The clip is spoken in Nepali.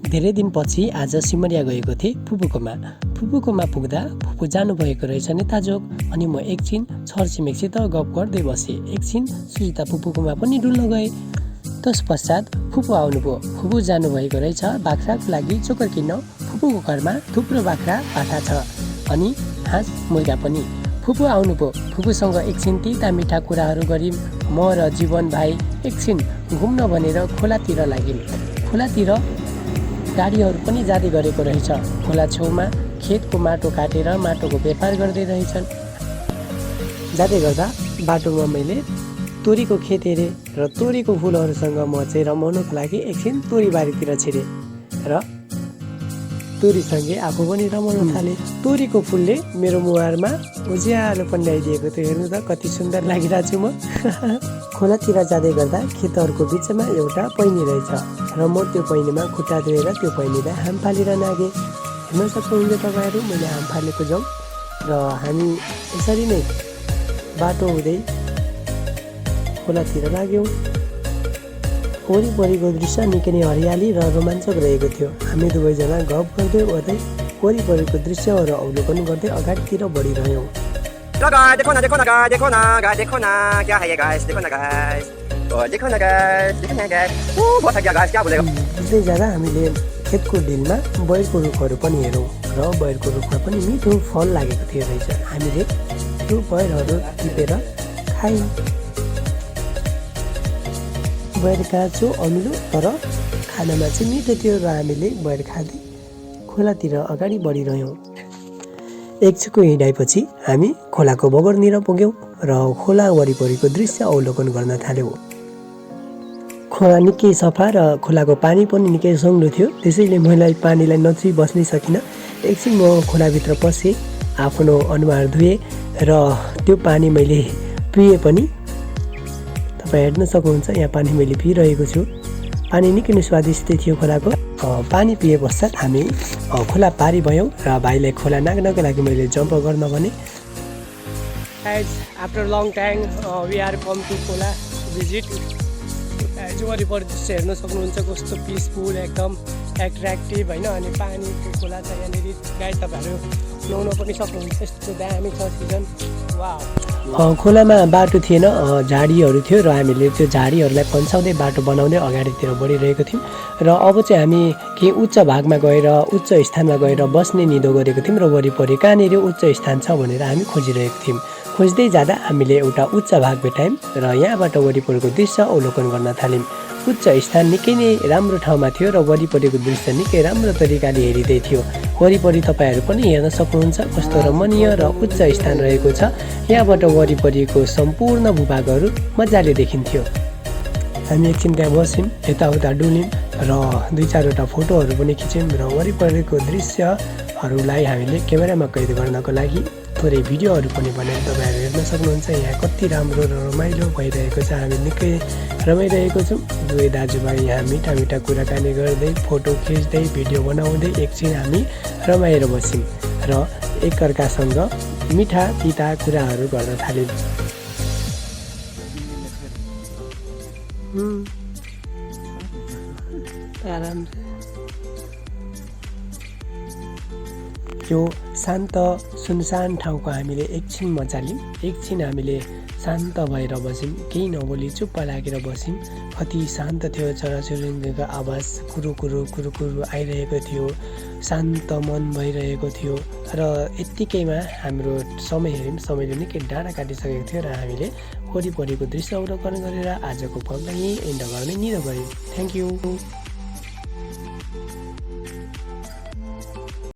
धेरै दिनपछि आज सिमरिया गएको थिएँ फुपूकोमा। फुपूकोमा पुग्दा फुपू जानुभएको रहेछ नेताजोग। अनि म एकछिन छरछिमेकसित गफ गर्दै बसेँ। एकछिन सुजिता फुपूकोमा पनि डुल्न गएँ। त्यस पश्चात फुपू आउनुभयो। फुपू जानुभएको रहेछ बाख्राको लागि चोकर किन्न। फुपूको घरमा थुप्रो बाख्रा पाठा छ अनि हाँस मुर्गा पनि। फुपू आउनुभयो। फुपूसँग एकछिन तिता मिठा कुराहरू गऱ्यौँ। म र जीवन भाइ एकछिन घुम्न भनेर खोलातिर लाग्यौँ। खोलातिर गाडीहरू पनि जाँदै गरेको रहेछ। खोला छेउमा खेतको माटो काटेर माटोको व्यापार गर्दै रहेछन्। जाँदै गर्दा बाटोमा मैले तोरीको खेत हेरेँ र तोरीको फुलहरूसँग म चाहिँ रमाउनको लागि एकछिन तोरी बारीतिर छिरेँ र तोरीसँगै आफू पनि रमाउन थालेँ। तोरीको फुलले मेरो मुहारमा उज्यालो पनि ल्याइदिएको थियो। हेर्नु त कति सुन्दर लागिरहेको छु म। खोलातिर जाँदै गर्दा खेतहरूको बिचमा एउटा पैनी रहेछ र म त्यो पैनीमा खुट्टा धोएर त्यो पैनीलाई हाम फालेर नागेँ। हेर्न सक्नुहुन्छ तपाईँहरू मैले हाम फालेको जाउँ र हामी यसरी नै बाटो हुँदै खोलातिर लाग्यौँ। वरिपरिको दृश्य निकै नै हरियाली र रोमाञ्चक रहेको थियो। हामी दुवैजना गफ गर्दै गर्दै वरिपरिको दृश्यहरू अवलोकन गर्दै अगाडितिर बढिरह्यौँ। देखो ना देखो ना गाइस, देखो ना गाइस, देखो ना क्या है ये गाइस, देखो ना गाइस, देखो ना गाइस, देखो ना गाइस, बहुत गया गाइस, क्या बोलेगा। बिस्दै जाँदा हामीले खेतको डिलमा बैरको रुखहरू पनि हेरौँ र बैरको रुखमा पनि मिठो फल लागेको थियो रहेछ। हामीले त्यो बैरहरू टिपेर खायौँ। बैर काँचो अमिलो तर खानामा चाहिँ मिठो थियो र हामीले बैर खाँदै खोलातिर अगाडि बढिरह्यौँ। एकछिनको हिँडाइपछि हामी खोलाको बगरनिर पुग्यौँ र खोला वरिपरिको दृश्य अवलोकन गर्न थाल्यौँ। खोला निकै सफा र खोलाको पानी पनि निकै सङ्लो थियो। त्यसैले मैले पानीलाई नछुई बस्नै सकिनँ। एकछिन म खोलाभित्र पसेँ, आफ्नो अनुहार धुएँ र त्यो पानी मैले पिएँ पनि। तपाईँ हेर्न सक्नुहुन्छ यहाँ पानी मैले पिइरहेको छु। पानी निकै नै स्वादिष्ट थियो खोलाको। पानी पिए पश्चात हामी खोला पारी भयौँ र भाइलाई खोला नाग्नको लागि मैले जम्प गर्न भने। After long time we are come to खोला भिजिट। वरिपरि दृश्य हेर्न सक्नुहुन्छ कस्तो पिसफुल एकदम एट्र्याक्टिभ होइन। अनि पानीको खोला छ यहाँनिर। गाइस तपाईँहरू नुहाउन पनि सक्नुहुन्छ। यस्तो दामी छ सिजन। वाउ। खोलामा बाटो थिएन, झाडीहरू थियो र हामीले त्यो झाडीहरूलाई पन्छाउँदै बाटो बनाउँदै अगाडितिर बढिरहेको थियौँ। र अब चाहिँ हामी केही उच्च भागमा गएर उच्च स्थानमा गएर बस्ने निधो गरेको थियौँ र वरिपरि कहाँनिर उच्च स्थान छ भनेर हामी खोजिरहेको थियौँ। खोज्दै जाँदा हामीले एउटा उच्च भाग भेटायौँ र यहाँबाट वरिपरिको दृश्य अवलोकन गर्न थाल्यौँ। उच्च स्थान निकै नै राम्रो ठाउँमा थियो र वरिपरिको दृश्य निकै राम्रो तरिकाले हेरिँदै थियो। वरिपरि तपाईँहरू पनि हेर्न सक्नुहुन्छ कस्तो रमणीय र उच्च स्थान रहेको छ। यहाँबाट वरिपरिको सम्पूर्ण भूभागहरू मजाले देखिन्थ्यो। हामी एकछिन त्यहाँ बस्यौँ, यताउता डुल्यौँ र 2-4वटा फोटोहरू पनि खिच्यौँ र वरिपरिको दृश्यहरूलाई हामीले क्यामेरामा कैद गर्नको लागि थोरै भिडियोहरू पनि बनाएर तपाईँहरू हेर्न सक्नुहुन्छ। यहाँ कति राम्रो र रमाइलो भइरहेको छ। हामी निकै रमाइरहेको छौँ। दुवै दाजुभाइ यहाँ मिठा मिठा कुराकानी गर्दै फोटो खिच्दै भिडियो बनाउँदै एकछिन हामी रमाएर बस्यौँ र एकअर्कासँग मिठा तिता कुराहरू गर्न थाल्यौँ। आराम यो शान्त सुनसान ठाउँको हामीले एकछिन मजा लियौँ। एकछिन हामीले शान्त भएर बस्यौँ, केही नबोली चुप्प लागेर बस्यौँ। कति शान्त थियो। चराचुरुङ्गीको आवाज कुरु कुरु कुरु कुरु आइरहेको थियो। शान्त मन भइरहेको थियो र यत्तिकैमा हाम्रो समय हेऱ्यौँ। समयले निकै डाँडा काटिसकेको थियो र हामीले वरिपरिको दृश्य अवलोकन गरेर आजको पललाई यहीँ एन्ड गर्ने निधो गऱ्यौँ। Thank you.